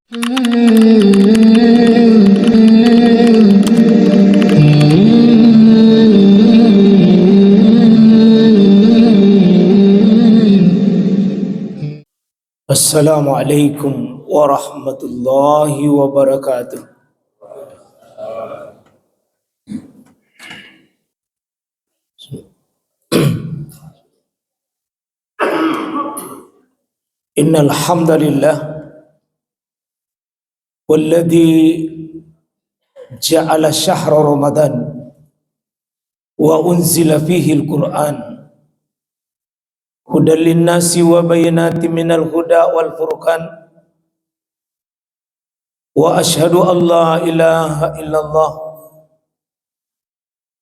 Assalamualaikum warahmatullahi wabarakatuh. Innal hamdalillah walladzi ja'ala syahra Ramadan wa unzila fihi al-Qur'an hudan lin-nasi wa bayyinatin minal huda wal furqan wa asyhadu an la ilaha illallah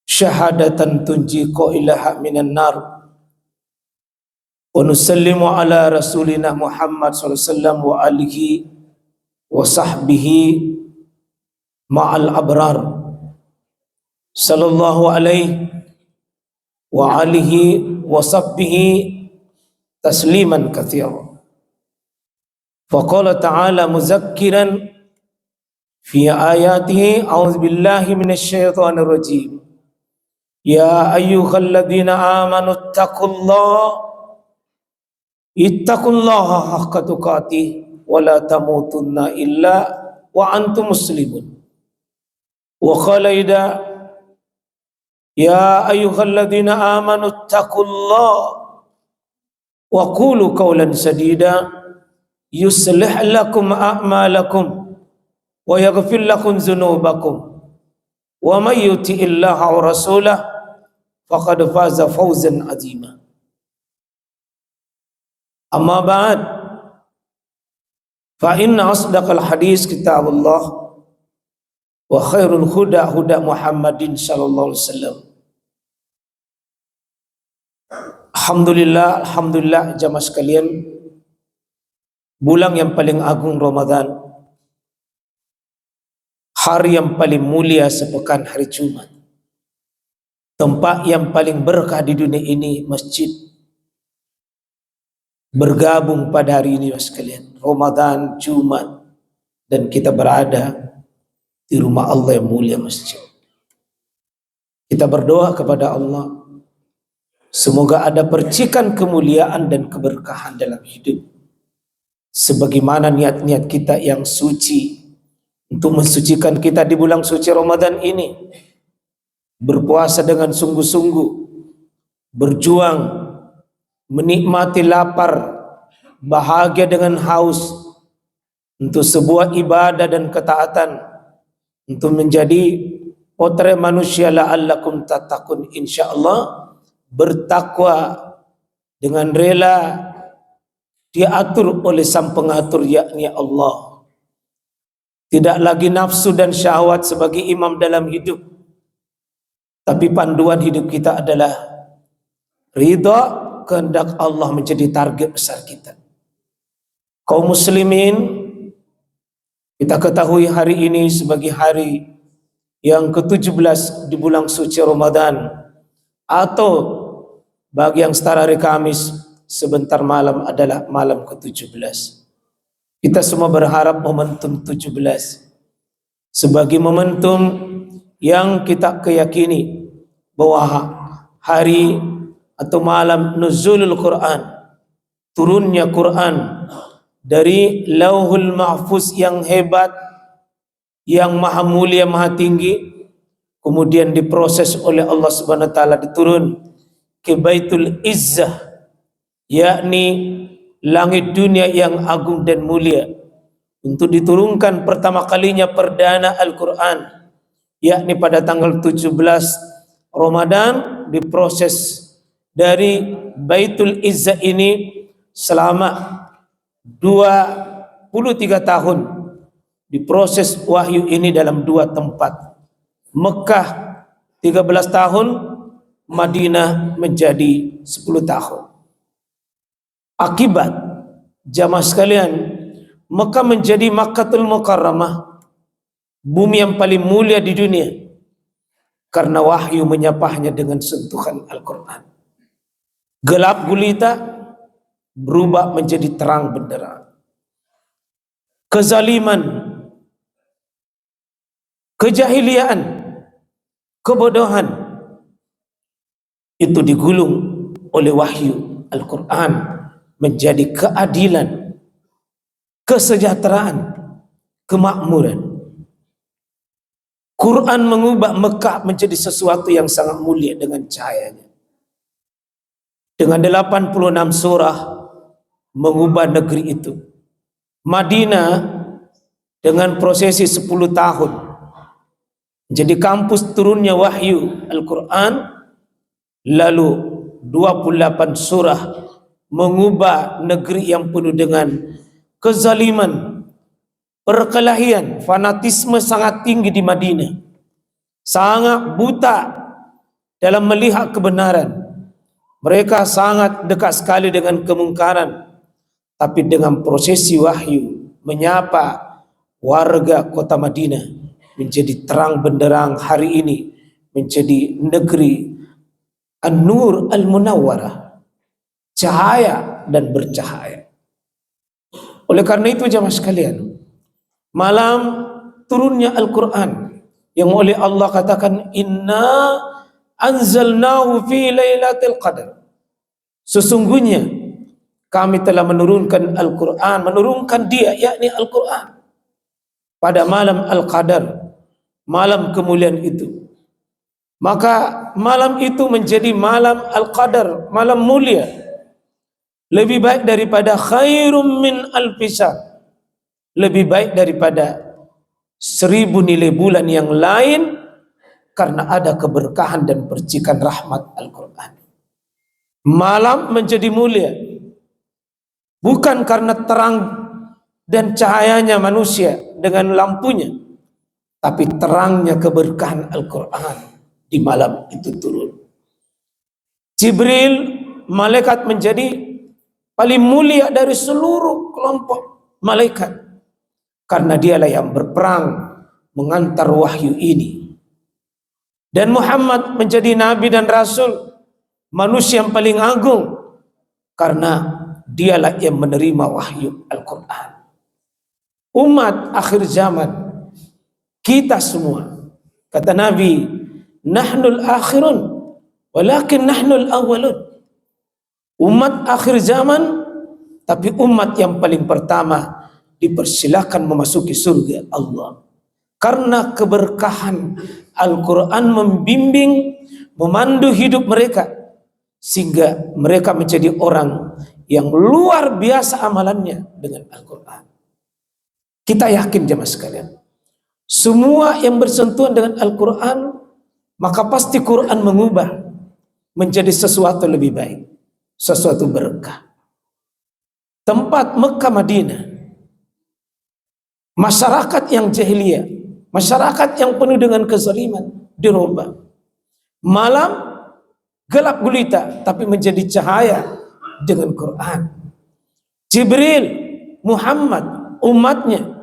syahadatan tunji qailaha minan nar wa nusallimu ala rasulina Muhammad sallallahu alaihi wasallam wa alihi wa sahbihi ma'al abrar sallallahu alaihi wa alihi wa sahbihi tasliman katsira. Faqala ta'ala muzakkiran fi ayatihi a'udzu billahi minasy syaithanir rajim. Ya ayyuhalladzina amanu ittaqullaha haqqa tuqatih wa la tamutunna illa wa antum muslimun. Wa qala ya ayyuhalladzina amanu ittaqullaha wa qulu qawlan sadida yuslih lakum a'malakum wa yaghfir lakum dzunubakum wa may yuti'illaha wa rasulahu faqad faza fawzan 'azima. Amma ba'd, fa inna asdaqal hadis kitabullah wa khairul huda huda Muhammadin sallallahu alaihi wasallam. Alhamdulillah jamaah sekalian, bulan yang paling agung Ramadan, hari yang paling mulia sepekan hari Jumat, tempat yang paling berkah di dunia ini, masjid, bergabung pada hari ini sekalian, Ramadan, Jumat, dan kita berada di rumah Allah yang mulia, masjid. Kita berdoa kepada Allah, semoga ada percikan kemuliaan dan keberkahan dalam hidup, sebagaimana niat-niat kita yang suci untuk mensucikan kita di bulan suci Ramadan ini, berpuasa dengan sungguh-sungguh, berjuang, menikmati lapar, bahagia dengan haus, untuk sebuah ibadah dan ketaatan, untuk menjadi potret manusia la'allakum tattaqun, insyaallah bertakwa dengan rela diatur oleh sang pengatur, yakni Allah. Tidak lagi nafsu dan syahwat sebagai imam dalam hidup, tapi panduan hidup kita adalah ridha kehendak Allah menjadi target besar kita. Kaum muslimin, kita ketahui hari ini sebagai hari yang ke-17 di bulan suci Ramadan, atau bagi yang setara hari Kamis sebentar malam adalah malam ke-17. Kita semua berharap momentum 17 sebagai momentum yang kita keyakini bahwa hari atau malam nuzulul Quran, turunnya Quran dari Lauhul Mahfuz yang hebat, yang maha mulia, maha tinggi, kemudian diproses oleh Allah Subhanahu wa taala, diturun ke Baitul Izzah, yakni langit dunia yang agung dan mulia, untuk diturunkan pertama kalinya perdana Al-Quran, yakni pada tanggal 17 Ramadan, diproses dari Baitul Izzah ini selama 23 tahun, diproses wahyu ini dalam 2 tempat, Mekah 13 tahun, Madinah menjadi 10 tahun. Akibat, jamaah sekalian, Mekah menjadi Makkahul Mukarramah, bumi yang paling mulia di dunia, karena wahyu menyapahnya dengan sentuhan Al-Quran. Gelap gulita berubah menjadi terang benderang. kezaliman, kejahiliaan, kebodohan, itu digulung oleh wahyu Al-Quran menjadi keadilan, kesejahteraan, kemakmuran. Quran mengubah Mekah menjadi sesuatu yang sangat mulia dengan cahayanya. Dengan 86 surah mengubah negeri itu. Madinah dengan prosesi 10 tahun jadi kampus turunnya wahyu Al-Quran, lalu 28 surah mengubah negeri yang penuh dengan kezaliman, perkelahian, fanatisme sangat tinggi di Madinah, sangat buta dalam melihat kebenaran. Mereka sangat dekat sekali dengan kemungkaran. Tapi dengan prosesi wahyu menyapa warga kota Madinah menjadi terang benderang hari ini, menjadi negeri An-Nur Al-Munawwarah, cahaya dan bercahaya. Oleh karena itu jemaah sekalian, malam turunnya Al-Quran yang oleh Allah katakan inna anzalnahu fi lailatul qadar, sesungguhnya kami telah menurunkan Al-Quran, menurunkan dia yakni Al-Quran pada malam Al-Qadar, malam kemuliaan itu. Maka malam itu menjadi malam Al-Qadar, malam mulia, lebih baik daripada khairum min alfisar, lebih baik daripada 1000 nilai bulan yang lain, karena ada keberkahan dan percikan rahmat Al-Quran. Malam menjadi mulia bukan karena terang dan cahayanya manusia dengan lampunya, tapi terangnya keberkahan Al-Quran di malam itu turun. Jibril, malaikat, menjadi paling mulia dari seluruh kelompok malaikat, karena dialah yang berperang mengantar wahyu ini. Dan Muhammad menjadi nabi dan rasul, manusia yang paling agung, karena dialah yang menerima wahyu Al-Quran. Umat akhir zaman, kita semua, kata Nabi, nahnul akhirun walakin nahnul awwalun. Umat akhir zaman, tapi umat yang paling pertama dipersilakan memasuki surga Allah, karena keberkahan Al-Quran membimbing, memandu hidup mereka, sehingga mereka menjadi orang yang luar biasa amalannya dengan Al-Quran. Kita yakin jemaah sekalian, semua yang bersentuhan dengan Al-Quran, maka pasti Quran mengubah menjadi sesuatu lebih baik, sesuatu berkah. Tempat Mekah Madinah, masyarakat yang jahiliyah, masyarakat yang penuh dengan kezaliman, dirubah. Malam gelap gulita, tapi menjadi cahaya dengan Quran. Jibril, Muhammad, umatnya,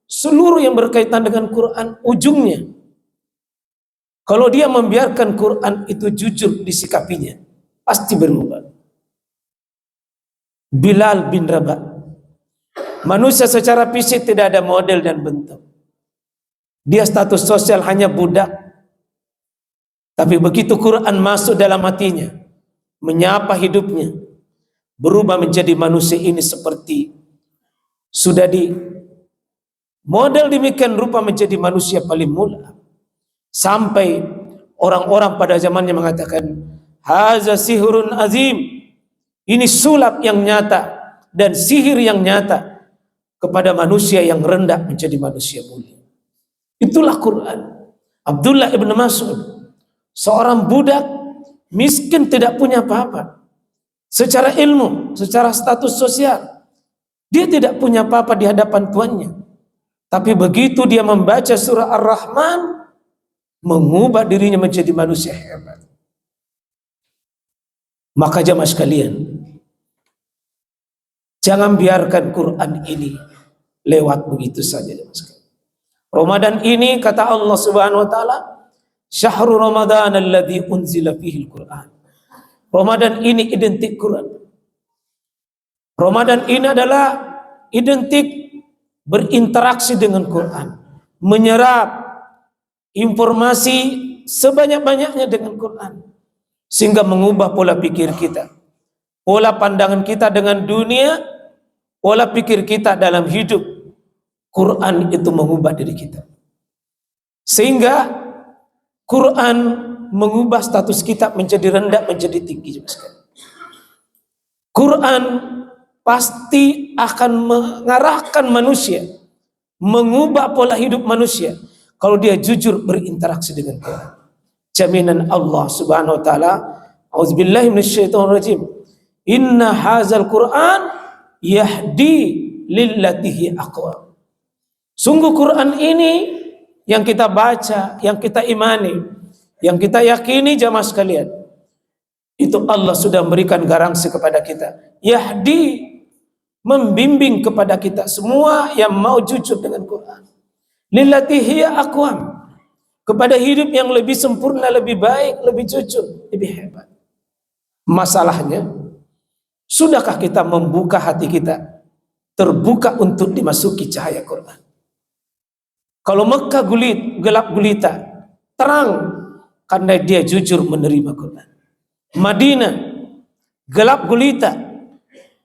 seluruh yang berkaitan dengan Quran, ujungnya, kalau dia membiarkan Quran itu jujur disikapinya, pasti berubah. Bilal bin Rabah, manusia secara fisik tidak ada model dan bentuk, dia status sosial hanya budak, tapi begitu Quran masuk dalam hatinya, menyapa hidupnya, berubah menjadi manusia ini seperti sudah di model demikian rupa menjadi manusia paling mulia. Sampai orang-orang pada zamannya mengatakan, haza sihirun azim, ini sulap yang nyata dan sihir yang nyata kepada manusia yang rendah menjadi manusia mulia. Itulah Quran. Abdullah ibn Mas'ud, seorang budak miskin, tidak punya apa-apa secara ilmu, secara status sosial, dia tidak punya apa-apa di hadapan tuannya. Tapi begitu dia membaca surah Ar-Rahman, mengubah dirinya menjadi manusia hebat. Maka jemaah sekalian, jangan biarkan Quran ini lewat begitu saja jemaah sekalian. Ramadan ini kata Allah Subhanahu wa taala, syahrul Ramadan alladzi unzila fihi al-Quran. Ramadan ini identik Quran. Ramadan ini adalah identik berinteraksi dengan Quran, menyerap informasi sebanyak-banyaknya dengan Quran, sehingga mengubah pola pikir kita, pola pandangan kita dengan dunia, pola pikir kita dalam hidup. Quran itu mengubah diri kita, sehingga Quran mengubah status kita menjadi rendah menjadi tinggi. Quran pasti akan mengarahkan manusia, mengubah pola hidup manusia kalau dia jujur berinteraksi dengan Quran. Jaminan Allah Subhanahu wa taala, auzubillahi minasyaitonir rajim, inna hadzal Quran yahdi lillati hi aqwam. Sungguh Quran ini yang kita baca, yang kita imani, yang kita yakini jamaah sekalian, itu Allah sudah memberikan garansi kepada kita. Yahdi, membimbing kepada kita semua yang mau jujur dengan Quran. Lillati hiya aqwam, kepada hidup yang lebih sempurna, lebih baik, lebih jujur, lebih hebat. Masalahnya, sudahkah kita membuka hati kita terbuka untuk dimasuki cahaya Quran? Kalau Mekah gelap gulita, terang karena dia jujur menerima Quran. Madinah gelap gulita,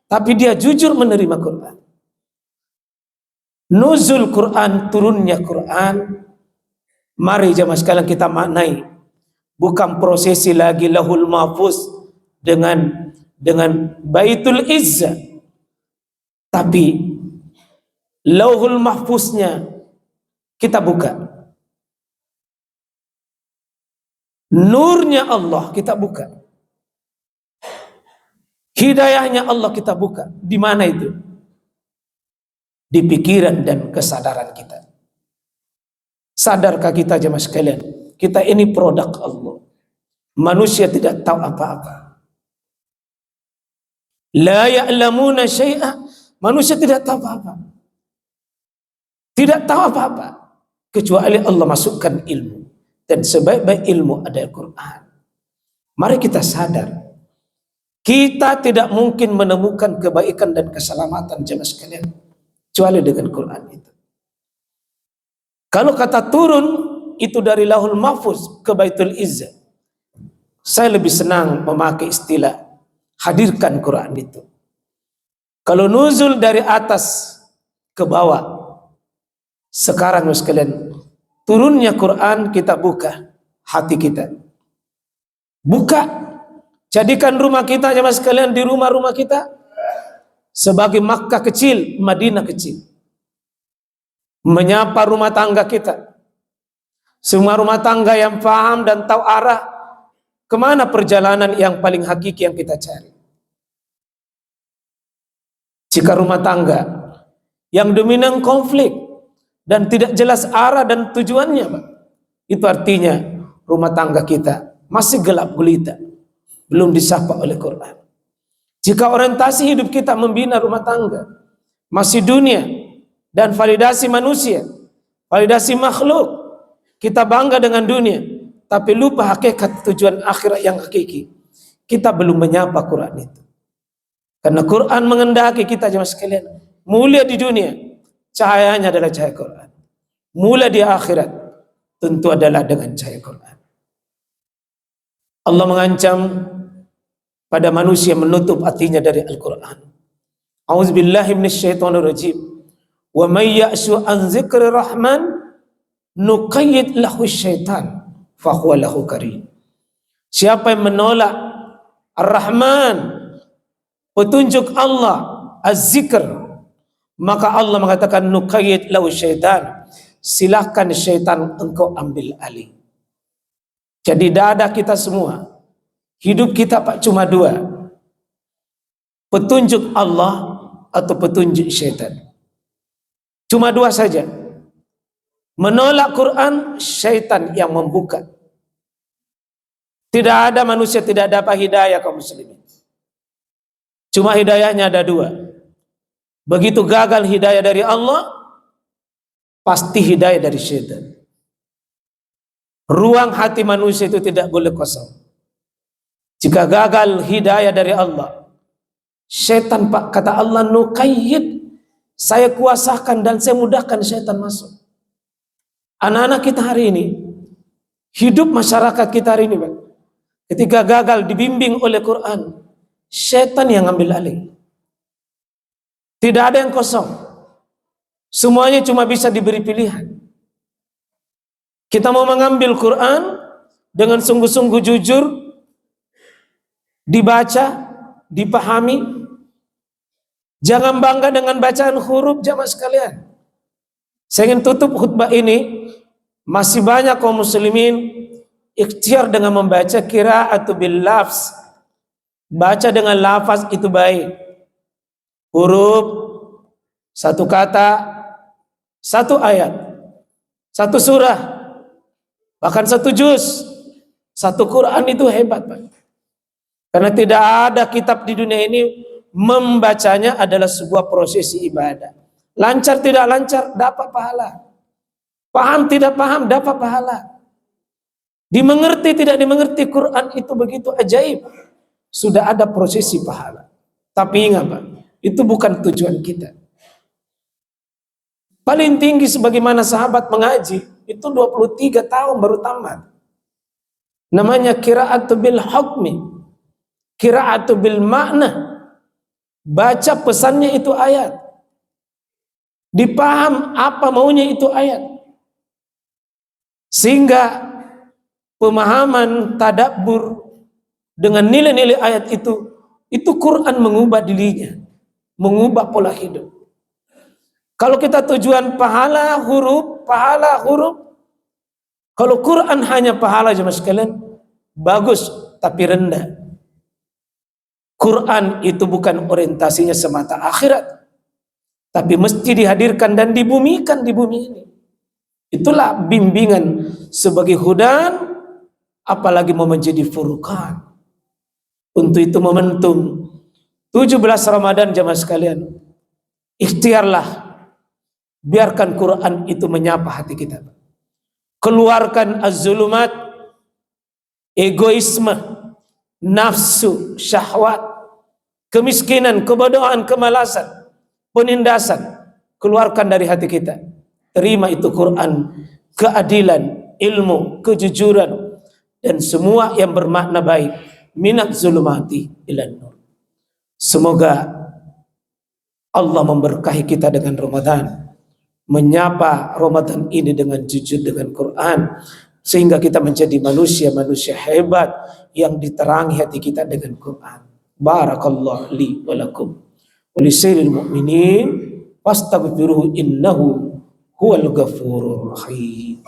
tapi dia jujur menerima Quran. Nuzul Quran, turunnya Quran, mari jemaah sekalian kita maknai, bukan prosesi lagi lahul mahfuz dengan Baitul Izzah, tapi lauhul mahfuznya kita buka, nurnya Allah kita buka, hidayahnya Allah kita buka. Di mana itu? Di pikiran dan kesadaran kita. Sadarkah kita jemaah sekalian, kita ini produk Allah, manusia tidak tahu apa-apa. La ya'lamuna syai'a, manusia tidak tahu apa-apa, tidak tahu apa-apa kecuali Allah masukkan ilmu, dan sebaik-baik ilmu ada Al-Quran. Mari kita sadar, kita tidak mungkin menemukan kebaikan dan keselamatan jemaah sekalian kecuali dengan Quran itu. Kalau kata turun itu dari Lauhul Mahfuz ke Baitul Izzah, saya lebih senang memakai istilah hadirkan Quran itu. Kalau nuzul dari atas ke bawah, sekarang sekalian turunnya Quran kita buka hati kita, buka, jadikan rumah kita jemaah sekalian, di rumah-rumah kita sebagai Makkah kecil, Madinah kecil. Menyapa rumah tangga kita, semua rumah tangga yang paham dan tahu arah kemana perjalanan yang paling hakiki yang kita cari. Jika rumah tangga yang dominan konflik dan tidak jelas arah dan tujuannya, Pak, itu artinya rumah tangga kita masih gelap gulita, belum disapa oleh Quran. Jika orientasi hidup kita membina rumah tangga masih dunia dan validasi manusia, validasi makhluk, kita bangga dengan dunia tapi lupa hakikat tujuan akhirat yang hakiki, kita belum menyapa Quran itu. Karena Quran mengendaki kita jemaah sekalian mulia di dunia, cahayanya adalah cahaya Quran. Mulia di akhirat tentu adalah dengan cahaya Quran. Allah mengancam pada manusia menutup hatinya dari Al-Quran. A'udzubillahi minasyaitonirrajim. Wa may ya'shu an dzikri rahman nuqayyid lahu syaitan fa huwa lahu qarin. Siapa yang menolak Ar-Rahman, petunjuk Allah, az-zikr, maka Allah mengatakan nuqayyid lahu syaitan, silakan syaitan engkau ambil alih. Jadi dada kita semua, hidup kita Pak cuma dua, petunjuk Allah atau petunjuk syaitan. Cuma dua saja. Menolak Quran, syaitan yang membuka. Tidak ada manusia tidak dapat hidayah kaum muslimin. Cuma hidayahnya ada dua. Begitu gagal hidayah dari Allah, pasti hidayah dari syaitan. Ruang hati manusia itu tidak boleh kosong. Jika gagal hidayah dari Allah, syaitan Pak, kata Allah, nuqayyid, saya kuasakan dan saya mudahkan syaitan masuk. Anak-anak kita hari ini, hidup masyarakat kita hari ini, Pak, ketika gagal dibimbing oleh Quran, syaitan yang ambil alih. Tidak ada yang kosong. Semuanya cuma bisa diberi pilihan. Kita mau mengambil Quran dengan sungguh-sungguh jujur, dibaca, dipahami. Jangan bangga dengan bacaan huruf, jamaah sekalian. Saya ingin tutup khutbah ini, masih banyak kaum muslimin ikhtiar dengan membaca qira'atu bil lafz. Baca dengan lafaz itu baik. Huruf, satu kata, satu ayat, satu surah, bahkan satu juz, satu Quran itu hebat, Pak. Karena tidak ada kitab di dunia ini membacanya adalah sebuah prosesi ibadah. Lancar tidak lancar dapat pahala. Paham tidak paham dapat pahala. Dimengerti tidak dimengerti, Quran itu begitu ajaib. Sudah ada prosesi pahala. Tapi ingat, Pak, itu bukan tujuan kita. Paling tinggi sebagaimana sahabat mengaji itu 23 tahun baru tamat. Namanya qira'atu bil hukmi, qira'atu bil makna. Baca pesannya itu ayat, dipaham apa maunya itu ayat, sehingga pemahaman tadabbur dengan nilai-nilai ayat itu Quran mengubah dirinya, mengubah pola hidup. Kalau kita tujuan pahala huruf, kalau Quran hanya pahala, jemaah sekalian, bagus tapi rendah. Quran itu bukan orientasinya semata akhirat, tapi mesti dihadirkan dan dibumikan di bumi ini. Itulah bimbingan sebagai hudan, apalagi mau menjadi furqan. Untuk itu momentum 17 Ramadan, jamaah sekalian, ikhtiarlah, biarkan Quran itu menyapa hati kita. Keluarkan az-zulumat, egoisme, nafsu, syahwat, kemiskinan, kebodohan, kemalasan, penindasan, keluarkan dari hati kita. Terima itu Quran, keadilan, ilmu, kejujuran, dan semua yang bermakna baik. Minat zulumati ilan nur. Semoga Allah memberkahi kita dengan Ramadan, menyapa Ramadan ini dengan jujur dengan Quran, sehingga kita menjadi manusia-manusia hebat yang diterangi hati kita dengan Quran. Barakallahu li wa lakum wa lisairil mu'minin fastaghfiruhu innahu huwal ghafurur rahim.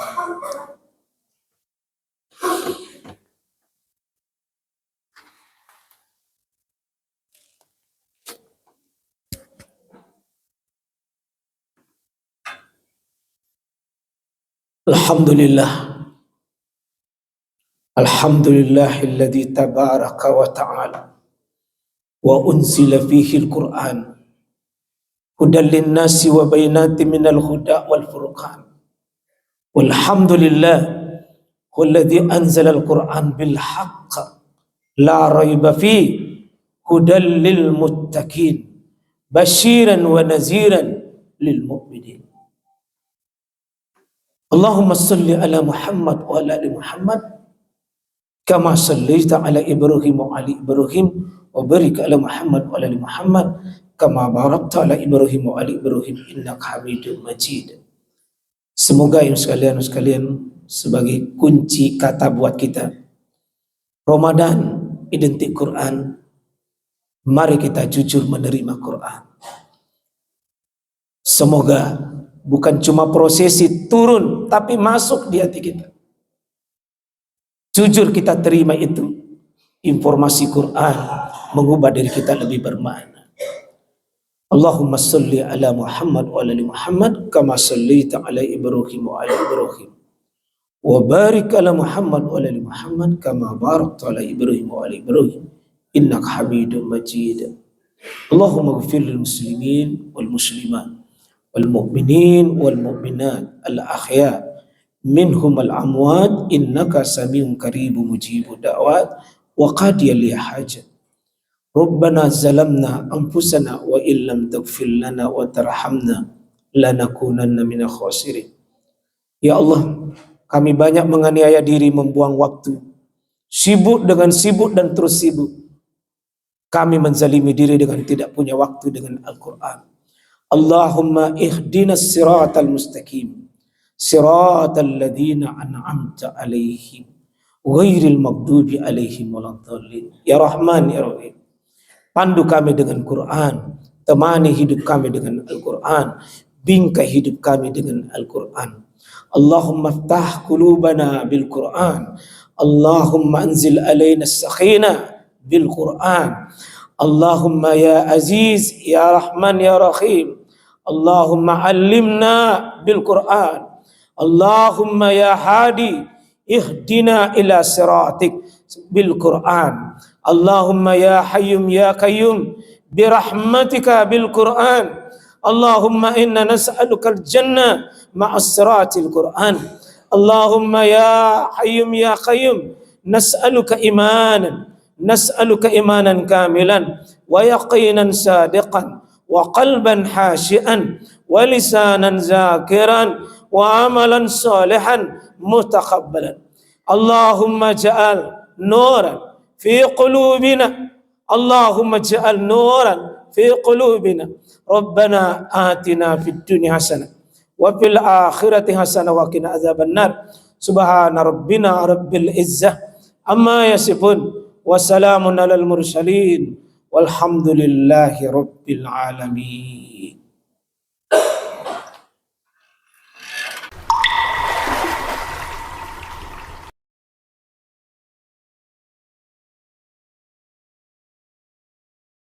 Alhamdulillah. Alhamdulillahilladzi tabaraka wa ta'ala wa unzila fihi al-Qur'an hudan lin-nasi wa bayyinatin minal huda wal furqan. Walhamdulillah alladzi anzala al-Qur'an bil haqq la raiba fihi hudan lil muttaqin basyiran wa naziran lil mu'minin. Allahumma salli ala Muhammad wa ala ali Muhammad kama sallaita ala Ibrahim wa ali Ibrahim wa barik ala Muhammad wa ala ali Muhammad kama barakta ala Ibrahim wa ali Ibrahim innaka Hamidum Majid. Semoga yang sekalian sebagai kunci kata buat kita, Ramadan identik Quran. Mari kita jujur menerima Quran. Semoga bukan cuma prosesi turun, tapi masuk di hati kita. Jujur kita terima itu, informasi Quran mengubah diri kita lebih bermakna. Allahumma salli ala Muhammad wa ala Muhammad kama sallaita ala Ibrahim wa ala Ibrahim wa barik ala Muhammad wa ala Muhammad kama barakta ala Ibrahim wa ala Ibrahim innaka Hamidum Majid. Allahumma ighfir lil muslimin wal muslimat wal mu'minin wal mu'minat al ahya minhum al amwat innaka samiun qaribun mujibud da'wat wa qadiyal hajat. Rabbana zalamna anfusana wa illam taghfir lana wa tarhamna lanakunanna minal khasirin. Ya Allah, kami banyak menganiaya diri, membuang waktu, sibuk dan terus sibuk. Kami menzalimi diri dengan tidak punya waktu dengan Al-Quran. Allahumma ihdinas siratal mustaqim, siratal ladhina an'amta alaihim, ghairil maghdubi alaihim waladdallin. Ya Rahman, Ya Rahim, pandu kami dengan Quran, temani hidup kami dengan Al-Quran, bingkai hidup kami dengan Al-Quran. Allahumma ftah qulubana bil Quran, Allahumma anzil alaina as-sakhina bil Quran, Allahumma ya Aziz ya Rahman ya Rahim, Allahumma allimna bil Quran, Allahumma ya Hadi ihdina ila siratik bil Quran, Allahumma ya Hayyum ya Qayyum birahmatika bil Quran, Allahumma inna nas'aluka al-jannah ma'as siratil Quran, Allahumma ya Hayyum ya Qayyum nas'aluka imanan kamilan wa yaqinan sadiqan wa qalban khashi'an wa lisanan zakiran wa amalan salihan mutakabbalan. Allahumma ja'al nuran fi qulubina, Allahumma ja'al nuran fi qulubina. Rabbana atina fid dunya hasanah wa fil akhirati hasanah wa qina adzabannar. Subhana rabbina rabbil izzah amma yasifun wa salamun alal mursalin walhamdulillahi rabbil alamin.